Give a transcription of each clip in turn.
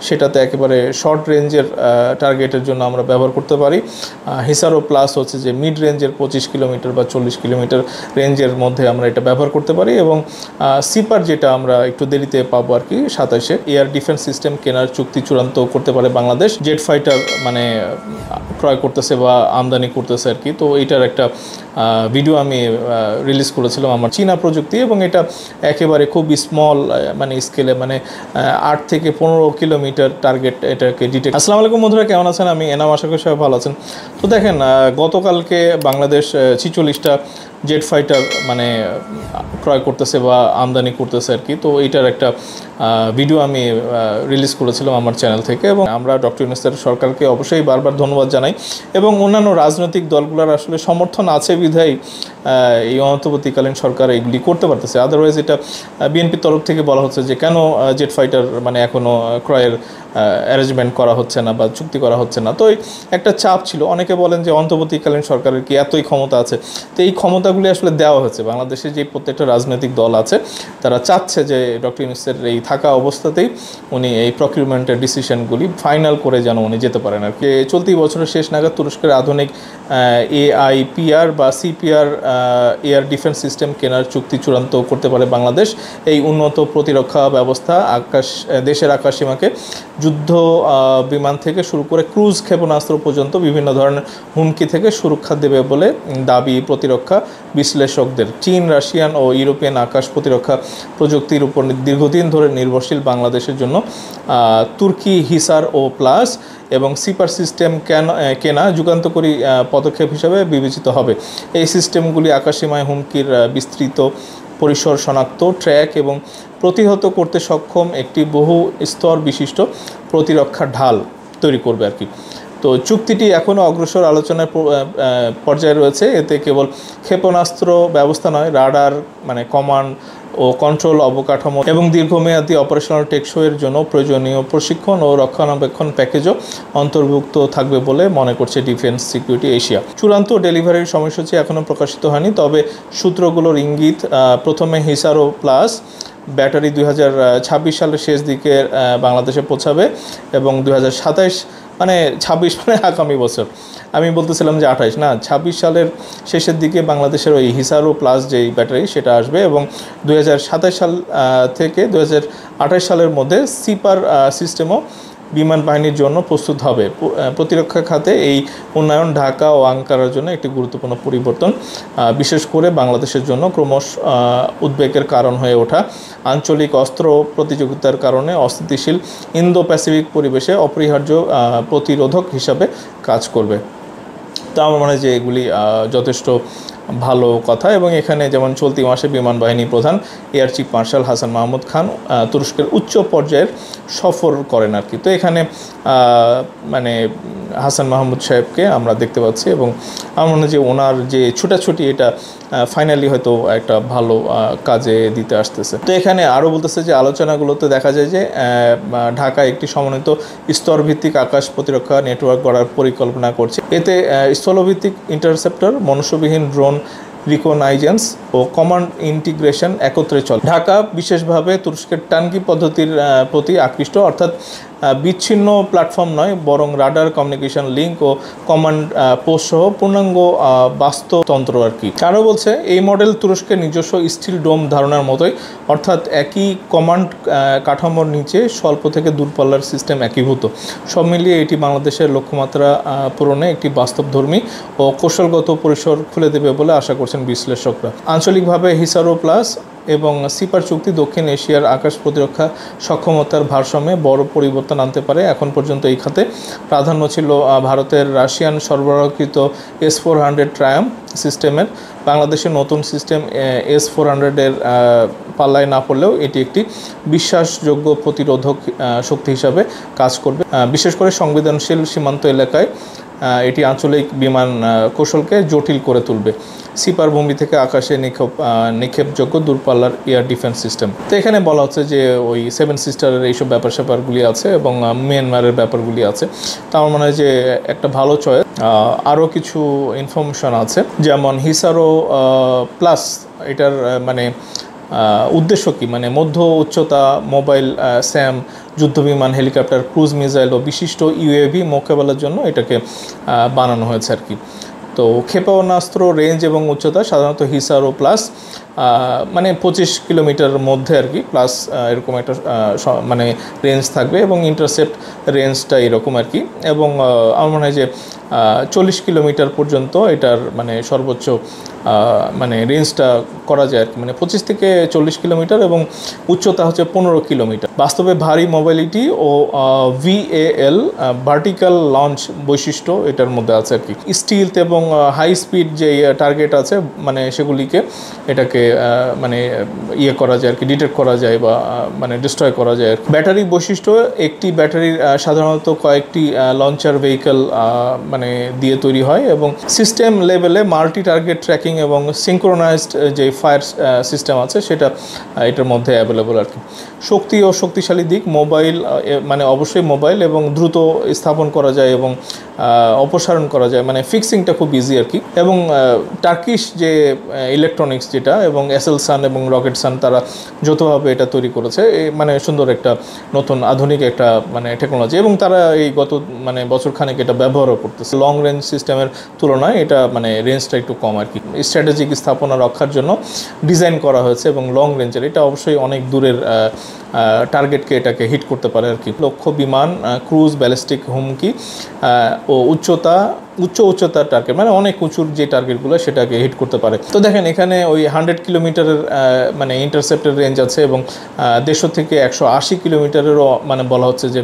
সেটাতে একেবারে শর্ট রেঞ্জের টার্গেটের জন্য আমরা ব্যবহার করতে পারি। হিসারো প্লাস হচ্ছে যে মিড রেঞ্জের 25 কিলোমিটার বা 40 কিলোমিটার রেঞ্জের মধ্যে আমরা এটা ব্যবহার করতে পারি। এবং সিপার যেটা আমরা একটু দেরিতে পাবো আর কি 27-এ, এয়ার ডিফেন্স সিস্টেম কেনার চুক্তি চূড়ান্ত করতে পারে বাংলাদেশ। জেট ফাইটার মানে ক্রয় করতেছে বা আমদানি করতেছে আর কি। তো এইটার একটা ভিডিও আমি রিলিজ করেছিলাম আমার চীনা প্রযুক্তি, এবং এটা একেবারে খুব স্মল মানে স্কেলে, মানে 8 থেকে 15 কিলোমিটার টার্গেট এটাকে ডিটেক্ট। আসসালামু আলাইকুম বন্ধুরা, কেমন আছেন? আমি এনাম, আশা করি সবাই ভালো আছেন। তো দেখেন, গতকালকে বাংলাদেশ 46টা জেট ফাইটার মানে ক্রয় করতেছে বা আমদানি করতেছে আর কি। তো এইটার একটা ভিডিও আমি রিলিজ করেছিলাম আমার চ্যানেল থেকে, এবং আমরা ডক্টর ইউনূসের সরকারকে অবশ্যই বারবার ধন্যবাদ জানাই, এবং অন্যান্য রাজনৈতিক দলগুলোর আসলে সমর্থন আছে বিধায় এই অন্তর্বর্তীকালীন সরকার এইগুলি করতে পারতেছে। আদারওয়াইজ এটা বিএনপির তরফ থেকে বলা হচ্ছে যে কেন জেট ফাইটার মানে এখনও ক্রয়ের অ্যারেঞ্জমেন্ট করা হচ্ছে না বা চুক্তি করা হচ্ছে না। তো একটা চাপ ছিল। অনেকে বলেন যে অন্তর্বর্তীকালীন সরকারের কি এতই ক্ষমতা আছে? তো এই ক্ষমতাগুলি আসলে দেওয়া হচ্ছে। বাংলাদেশে যে প্রত্যেকটা রাজনৈতিক দল আছে তারা চাচ্ছে যে ডক্টর ইউনূসের এই থাকা অবস্থাতেই উনি এই প্রকিউরমেন্টের ডিসিশনগুলি ফাইনাল করে যেন উনি যেতে পারেন আর কি। চলতি বছরের শেষ নাগাদ তুরস্কের আধুনিক AIPR বা CPR এয়ার ডিফেন্স সিস্টেম কেনার চুক্তি চূড়ান্ত করতে পারে বাংলাদেশ। এই উন্নত প্রতিরক্ষা ব্যবস্থা দেশের আকাশসীমাকে যুদ্ধ বিমান থেকে শুরু করে ক্রুজ ক্ষেপণাস্ত্র পর্যন্ত বিভিন্ন ধরনের হুমকি থেকে সুরক্ষা দেবে বলে দাবি প্রতিরক্ষা বিশ্লেষকদের। চীন, রাশিয়ান ও ইউরোপিয়ান আকাশ প্রতিরক্ষা প্রযুক্তির উপর দীর্ঘদিন ধরে নির্ভরশীল বাংলাদেশের জন্য তুর্কি হিসার ও প্লাস এবং সিপার সিস্টেম কেনা যুগান্তকারী পদক্ষেপ হিসেবে বিবেচিত হবে। এই সিস্টেমগুলি আকাশসীমায় হুমকির বিস্তৃত পরিসর শনাক্ত, ট্র্যাক এবং প্রতিহত করতে সক্ষম একটি বহু স্তর বিশিষ্ট প্রতিরক্ষা ঢাল তৈরি করবে আর কি। তো চুক্তিটি এখনও অগ্রসর আলোচনার পর্যায়ে রয়েছে। এতে কেবল ক্ষেপণাস্ত্র ব্যবস্থা নয়, রাডার মানে কমান্ড ও কন্ট্রোল অবকাঠামো এবং দীর্ঘমেয়াদী অপারেশনাল টেকসইয়ের জন্য প্রয়োজনীয় প্রশিক্ষণ ও রক্ষণাবেক্ষণ প্যাকেজও অন্তর্ভুক্ত থাকবে বলে মনে করছে ডিফেন্স সিকিউরিটি এশিয়া। চূড়ান্ত ডেলিভারির সময়সূচি এখনও প্রকাশিত হয়নি, তবে সূত্রগুলোর ইঙ্গিত প্রথমে হিসারো প্লাস ব্যাটারি 2026 সালের শেষ দিকে বাংলাদেশে পৌঁছাবে, এবং 2027 মানে 26 মানে আগামী বছর, আমি বলতেছিলাম যে 28 না, 26 সালের শেষের দিকে বাংলাদেশের ওই হিসারো প্লাস যেই ব্যাটারি সেটা আসবে, এবং 2027 সাল থেকে 2028 সালের মধ্যে সিপার সিস্টেমও বিমান বাহিনীর জন্য প্রস্তুত হবে। প্রতিরক্ষা খাতে এই উন্নয়ন ঢাকা ও আঙ্কারার জন্য একটি গুরুত্বপূর্ণ পরিবর্তন, বিশেষ করে বাংলাদেশের জন্য ক্রমশ উদ্বেগের কারণ হয়ে ওঠা আঞ্চলিক অস্ত্র প্রতিযোগিতার কারণে অস্থিতিশীল ইন্দো প্যাসিফিক পরিবেশে অপরিহার্য প্রতিরোধক হিসাবে কাজ করবে। তো আমার মনে হয় যে এগুলি যথেষ্ট ভালো কথা। এবং এখানে যেমন চলতি মাসে বিমান বাহিনী প্রধান air chief marshal Hasan Mahmud Khan তুরস্কের উচ্চ পর্যায়ের সফর করেন আর কি। তো এখানে মানে হাসান মাহমুদ সাহেবকে আমরা দেখতে পাচ্ছি, এবং আমার মনে হয় যে ওনার যে ছুটাছুটি এটা ফাইনালি হয়তো একটা ভালো কাজে দিতে আসতেছে। তো এখানে আরও বলতেছে যে আলোচনাগুলোতে দেখা যায় যে ঢাকা একটি সমন্বিত স্তরভিত্তিক আকাশ প্রতিরক্ষা নেটওয়ার্ক গড়ার পরিকল্পনা করছে। এতে স্থলভিত্তিক ইন্টারসেপ্টর, মনুষ্যবিহীন ড্রোন রিকগনাইজেন্স ও কমান্ড ইন্টিগ্রেশন একত্রে চলে। ঢাকা বিশেষভাবে তুরস্কের টার্কি পদ্ধতির প্রতি আকৃষ্ট, অর্থাৎ বিচ্ছিন্ন প্ল্যাটফর্ম নয়, বরং রাডার, কমিউনিকেশন লিঙ্ক ও কমান্ড পোস্ট সহ পূর্ণাঙ্গ বাস্তুতন্ত্র আর কি। আরও বলছে এই মডেল তুরস্কের নিজস্ব স্টিল ডোম ধারণার মতোই, অর্থাৎ একই কমান্ড কাঠামোর নিচে স্বল্প থেকে দূরপাল্লার সিস্টেম একীভূত। সব মিলিয়ে এটি বাংলাদেশের লক্ষ্যমাত্রা পূরণে একটি বাস্তবধর্মী ও কৌশলগত পরিসর খুলে দেবে বলে আশা করছেন বিশ্লেষকরা। আঞ্চলিকভাবে হিসারো প্লাস এবং সিপার চুক্তি দক্ষিণ এশিয়ার আকাশ প্রতিরক্ষা সক্ষমতার ভারসাম্যে বড় পরিবর্তন আনতে পারে। এখন পর্যন্ত এই খাতে প্রাধান্য ছিল ভারতের রাশিয়ান সরবরাহকৃত S-400 ট্রায়াম্প সিস্টেমের। বাংলাদেশের নতুন সিস্টেম S-400-এর পাল্লায় না পড়লেও এটি একটি বিশ্বাসযোগ্য প্রতিরোধক শক্তি হিসাবে কাজ করবে, বিশেষ করে সংবেদনশীল সীমান্ত এলাকায়। এটি আঞ্চলিক বিমান কৌশলকে জটিল করে তুলবে। সিপার ভূমি থেকে আকাশে নিক্ষেপযোগ্য দূরপাল্লার এয়ার ডিফেন্স সিস্টেম। তো এখানে বলা হচ্ছে যে ওই 7 সিস্টারের এইসব ব্যাপারগুলি আছে, এবং মিয়ানমারের ব্যাপারগুলি আছে। তো আমার মনে হয় যে একটা ভালো চয়েস। আরও কিছু ইনফরমেশন আছে, যেমন হিসারো প্লাস এটার মানে উদ্দেশ্য কি, মানে মধ্য উচ্চতা মোবাইল স্যাম যুদ্ধবিমান, হেলিকপ্টার, ক্রুজ মিসাইল ও বিশিষ্ট ইউএভি মোকাবেলার জন্য এটাকে বানানো হয়েছে আর কি। তো ক্ষেপণাস্ত্র রেঞ্জ এবং উচ্চতা সাধারণত হিসারো প্লাস মানে 25 কিলোমিটার মধ্যে আর কি, প্লাস এরকম একটা মানে রেঞ্জ থাকবে, এবং ইন্টারসেপ্ট রেঞ্জটা এরকম আর কি। এবং আমার মনে হয় যে 40 কিলোমিটার পর্যন্ত এটার মানে সর্বোচ্চ মানে রেঞ্জটা করা যায় আর কি, মানে 25 থেকে 40 কিলোমিটার, এবং উচ্চতা হচ্ছে 15 কিলোমিটার। বাস্তবে ভারী মোবাইলিটি ও VAL ভার্টিক্যাল লঞ্চ বৈশিষ্ট্য এটার মধ্যে আছে আর কি। স্টিলথ এবং হাই স্পিড যে টার্গেট আছে মানে সেগুলিকে এটাকে মানে ইয়ে করা যায় আর কি, ডিটেক্ট করা যায় বা মানে ডিস্ট্রয় করা যায়। ব্যাটারি বৈশিষ্ট্য, একটি ব্যাটারির সাধারণত কয়েকটি লঞ্চার ভেহিকল মানে দিয়ে তৈরি হয়, এবং সিস্টেম লেভেলে মাল্টি টার্গেট ট্র্যাকিং এবং সিঙ্ক্রোনাইজড যে ফায়ার সিস্টেম আছে সেটা এটার মধ্যে অ্যাভেলেবল আর কি। শক্তি ও শক্তিশালী দিক, মোবাইল মানে অবশ্যই মোবাইল এবং দ্রুত স্থাপন করা যায় এবং অপসারণ করা যায়, মানে ফিক্সিংটা খুব ইজি আর কি। এবং টার্কিশ যে ইলেকট্রনিক্স যেটা এবং এসেলসান এবং রকেটসান তারা যৌথভাবে এটা তৈরি করেছে, মানে সুন্দর একটা নতুন আধুনিক একটা মানে টেকনোলজি, এবং তারা এই গত মানে বছরখানেক এটা ব্যবহারও করতেছে। লং রেঞ্জ সিস্টেমের তুলনায় এটা মানে রেঞ্জটা একটু কম আর কি। স্ট্র্যাটেজিক স্থাপনা রক্ষার জন্য ডিজাইন করা হয়েছে, এবং লং রেঞ্জের এটা অবশ্যই অনেক দূরের টার্গেটকে এটাকে হিট করতে পারে আর কি। লক্ষ্য বিমান, ক্রুজ, ব্যালিস্টিক হুমকি ও উচ্চতার টার্গেট, মানে অনেক উঁচুর যে টার্গেটগুলো সেটাকে হিট করতে পারে। তো দেখেন এখানে ওই 100 কিলোমিটারের মানে ইন্টারসেপ্টের রেঞ্জ আছে, এবং 150 থেকে 180 কিলোমিটারেরও মানে বলা হচ্ছে যে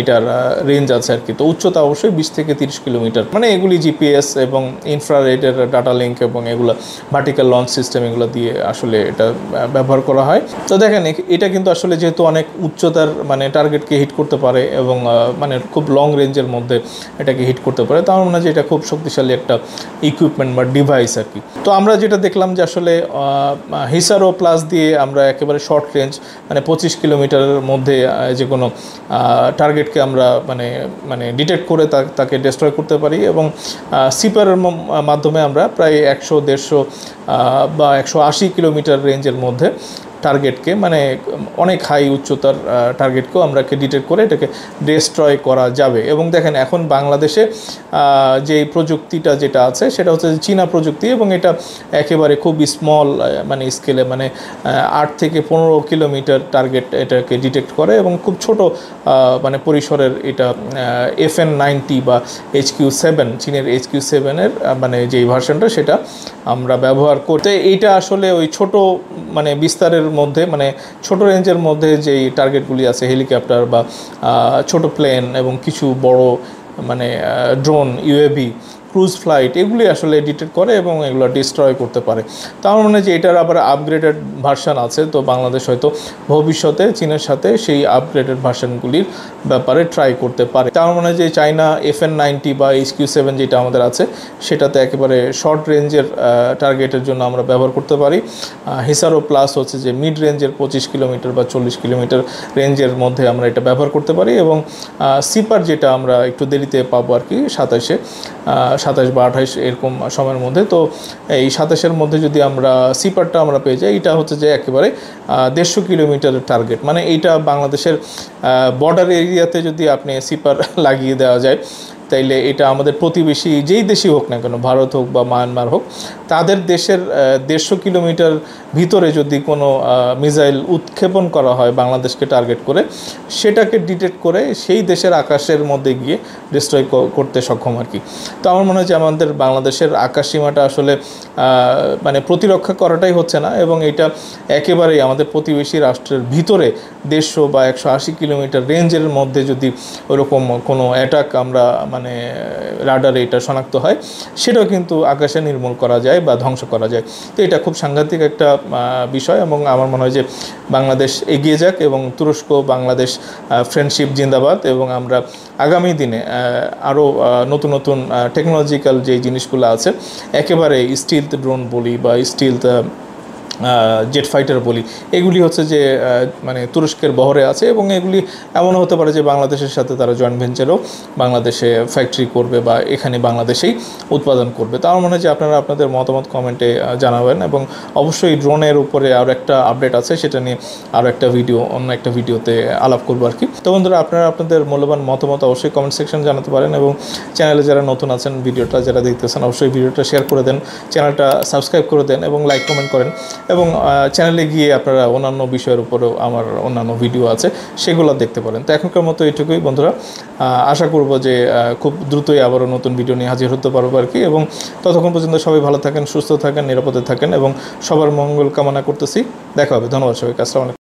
এটার রেঞ্জ আছে আর কি। তো উচ্চতা অবশ্যই 20 থেকে 30 কিলোমিটার, মানে এগুলি জিপিএস এবং ইনফ্রারেডের ডাটা লিঙ্ক এবং এগুলো ভার্টিক্যাল লঞ্চ সিস্টেম এগুলো দিয়ে আসলে এটা ব্যবহার করা হয়। তো দেখেন এটা কিন্তু আসলে যেহেতু অনেক উচ্চতার মানে টার্গেটকে হিট করতে পারে, এবং মানে খুব লং রেঞ্জের মধ্যে এটাকে হিট করতে পারে, তো আমার মনে হয় যে এটা খুব শক্তিশালী একটা ইকুইপমেন্ট বা ডিভাইস আর কি। তো আমরা যেটা দেখলাম যে আসলে হিসারো প্লাস দিয়ে আমরা একেবারে শর্ট রেঞ্জ মানে 25 কিলোমিটারের মধ্যে যে কোনো টার্গেটকে আমরা মানে ডিটেক্ট করে তাকে ডিস্ট্রয় করতে পারি, এবং সিপারের মাধ্যমে আমরা প্রায় 100-150 বা 180 কিলোমিটার রেঞ্জের মধ্যে টার্গেটকে মানে অনেক হাই উচ্চতার টার্গেটকেও আমরা ডিটেক্ট করে এটাকে ডিস্ট্রয় করা যাবে। এবং দেখেন এখন বাংলাদেশে যে প্রযুক্তিটা যেটা আছে সেটা হচ্ছে চীনা প্রযুক্তি, এবং এটা একেবারে খুব স্মল মানে স্কেলে মানে 8 থেকে 15 কিলোমিটার টার্গেট এটাকে ডিটেক্ট করে, এবং খুব ছোট মানে পরিসরের এটা FN-90 বা HQ-7 চীনের HQ-7-এর মানে যেই ভার্সনটা সেটা আমরা ব্যবহার করতে। এইটা আসলে ওই ছোট মানে বিস্তারের মধ্যে মানে ছোট রেঞ্জের মধ্যে যেই টার্গেটগুলি আছে হেলিকপ্টার বা ছোট প্লেন এবং কিছু বড় মানে ড্রোন, ইউএভি, ক্রুজ ফ্লাইট এগুলি আসলে ডিটেক্ট করে এবং এগুলো ডিস্ট্রয় করতে পারে। তো আমার মনে হয় যে এটার আবার আপগ্রেডেড ভার্সন আছে, তো বাংলাদেশ হয়তো ভবিষ্যতে চীনের সাথে সেই আপগ্রেডেড ভার্সনগুলির ব্যাপারে ট্রাই করতে পারে। তো আমার মনে হয় যে চায়না FN-90 বা HQ-7 যেটা আমাদের আছে সেটাতে একেবারে শর্ট রেঞ্জের টার্গেটের জন্য আমরা ব্যবহার করতে পারি। হিসারো প্লাস হচ্ছে যে মিড রেঞ্জের 25 কিলোমিটার বা 40 কিলোমিটার রেঞ্জের মধ্যে আমরা এটা ব্যবহার করতে পারি, এবং সিপার যেটা আমরা একটু দেরিতে পাবো আর কি 27 বা 28 এরকম সময়ের মধ্যে। তো এই 27-এর মধ্যে যদি আমরা সিপারটা আমরা পেয়ে যাই, এটা হচ্ছে যে একেবারে 150 কিলোমিটারের টার্গেট, মানে এইটা বাংলাদেশের বর্ডার এরিয়াতে যদি আপনি সিপার লাগিয়ে দেওয়া যায় তাইলে এটা আমাদের প্রতিবেশী যেই দেশই হোক না কেন, ভারত হোক বা মায়ানমার হোক, তাদের দেশের 150 কিলোমিটার ভিতরে যদি কোনো মিসাইল উৎক্ষেপণ করা হয় বাংলাদেশকে টার্গেট করে, সেটাকে ডিটেক্ট করে সেই দেশের আকাশের মধ্যে গিয়ে ডিস্ট্রয় করতে সক্ষম আর কি। তো আমার মনে হয় যে আমাদের বাংলাদেশের আকাশ সীমাটা আসলে মানে প্রতিরক্ষা করাটাই হচ্ছে না, এবং এটা একেবারেই আমাদের প্রতিবেশী রাষ্ট্রের ভিতরে 150 বা 180 কিলোমিটার রেঞ্জের মধ্যে যদি ওরকম কোনো অ্যাটাক আমরা মানে রাডারে এটা শনাক্ত হয়, সেটাও কিন্তু আকাশে নির্মূল করা যায় বা ধ্বংস করা যায়। তো এটা খুব সাংঘাতিক একটা বিষয়, এবং আমার মনে হয় যে বাংলাদেশ এগিয়ে যাক, এবং তুরস্ক বাংলাদেশ ফ্রেন্ডশিপ জিন্দাবাদ, এবং আমরা আগামী দিনে আরও নতুন নতুন টেকনোলজিক্যাল যে জিনিসগুলো আছে একেবারে স্টিলথ ড্রোন বলি বা স্টিলথ জেট ফাইটার বলি, এগুলি হচ্ছে যে মানে তুরস্কের বহরে আছে এবং এগুলি এমনও হতে পারে যে বাংলাদেশের সাথে তারা জয়েন্ট ভেঞ্চারও বাংলাদেশে ফ্যাক্টরি করবে বা এখানে বাংলাদেশেই উৎপাদন করবে। তো আমার মনে হয় যে আপনারা আপনাদের মতামত কমেন্টে জানাবেন এবং অবশ্যই ড্রোনের উপরে আরও একটা আপডেট আছে, সেটা নিয়ে আরও একটা ভিডিও অন্য একটা ভিডিওতে আলাপ করবো আর কি। তো বন্ধুরা, আপনারা আপনাদের মূল্যবান মতামত অবশ্যই কমেন্ট সেকশন জানাতে পারেন এবং চ্যানেলে যারা নতুন আছেন, ভিডিওটা যারা দেখতেছেন অবশ্যই ভিডিওটা শেয়ার করে দেন, চ্যানেলটা সাবস্ক্রাইব করে দেন এবং লাইক কমেন্ট করেন এবং চ্যানেলে গিয়ে আপনারা অন্যান্য বিষয়ের উপরেও আমার অন্যান্য ভিডিও আছে সেগুলো দেখতে পারেন। তো এখনকার মতো এইটুকুই বন্ধুরা, আশা করব যে খুব দ্রুতই আবারও নতুন ভিডিও নিয়ে হাজির হতে পারবো আর কি। এবং ততক্ষণ পর্যন্ত সবাই ভালো থাকেন, সুস্থ থাকেন, নিরাপদে থাকেন এবং সবার মঙ্গল কামনা করতেছি। দেখা হবে। ধন্যবাদ সবাইকে। আসসালামু আলাইকুম।